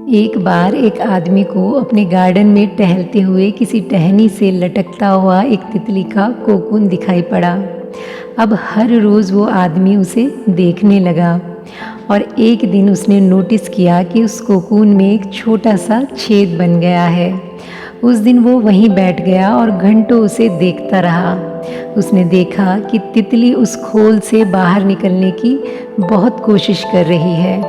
एक बार एक आदमी को अपने गार्डन में टहलते हुए किसी टहनी से लटकता हुआ एक तितली का कोकून दिखाई पड़ा। अब हर रोज़ वो आदमी उसे देखने लगा और एक दिन उसने नोटिस किया कि उस कोकून में एक छोटा सा छेद बन गया है। उस दिन वो वहीं बैठ गया और घंटों उसे देखता रहा। उसने देखा कि तितली उस खोल से बाहर निकलने की बहुत कोशिश कर रही है,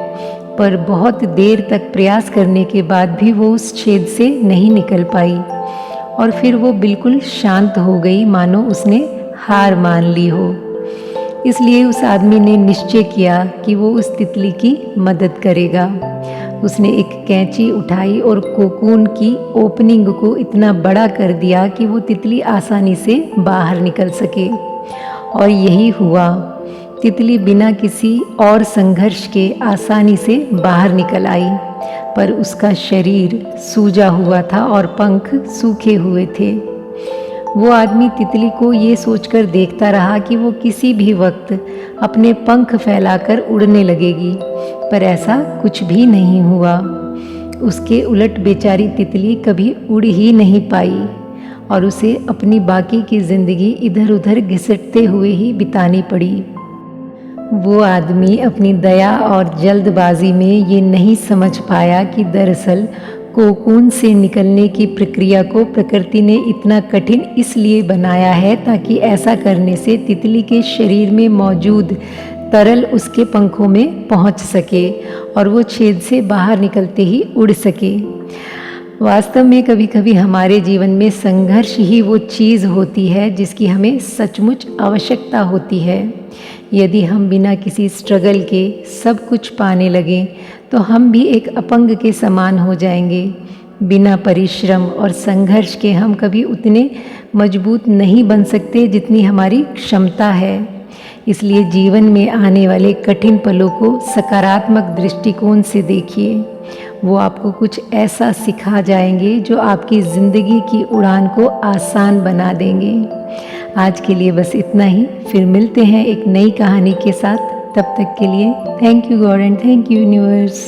पर बहुत देर तक प्रयास करने के बाद भी वो उस छेद से नहीं निकल पाई और फिर वो बिल्कुल शांत हो गई, मानो उसने हार मान ली हो। इसलिए उस आदमी ने निश्चय किया कि वो उस तितली की मदद करेगा। उसने एक कैंची उठाई और कोकून की ओपनिंग को इतना बड़ा कर दिया कि वो तितली आसानी से बाहर निकल सके। और यही हुआ। तितली बिना किसी और संघर्ष के आसानी से बाहर निकल आई, पर उसका शरीर सूजा हुआ था और पंख सूखे हुए थे। वो आदमी तितली को ये सोचकर देखता रहा कि वो किसी भी वक्त अपने पंख फैलाकर उड़ने लगेगी, पर ऐसा कुछ भी नहीं हुआ। उसके उलट बेचारी तितली कभी उड़ ही नहीं पाई और उसे अपनी बाकी की ज़िंदगी इधर उधर घिसटते हुए ही बितानी पड़ी। वो आदमी अपनी दया और जल्दबाजी में ये नहीं समझ पाया कि दरअसल कोकून से निकलने की प्रक्रिया को प्रकृति ने इतना कठिन इसलिए बनाया है ताकि ऐसा करने से तितली के शरीर में मौजूद तरल उसके पंखों में पहुंच सके और वो छेद से बाहर निकलते ही उड़ सके। वास्तव में कभी कभी हमारे जीवन में संघर्ष ही वो चीज़ होती है जिसकी हमें सचमुच आवश्यकता होती है। यदि हम बिना किसी स्ट्रगल के सब कुछ पाने लगें तो हम भी एक अपंग के समान हो जाएंगे। बिना परिश्रम और संघर्ष के हम कभी उतने मजबूत नहीं बन सकते जितनी हमारी क्षमता है। इसलिए जीवन में आने वाले कठिन पलों को सकारात्मक दृष्टिकोण से देखिए। वो आपको कुछ ऐसा सिखा जाएंगे जो आपकी ज़िंदगी की उड़ान को आसान बना देंगे। आज के लिए बस इतना ही, फिर मिलते हैं एक नई कहानी के साथ। तब तक के लिए thank you God and thank you universe.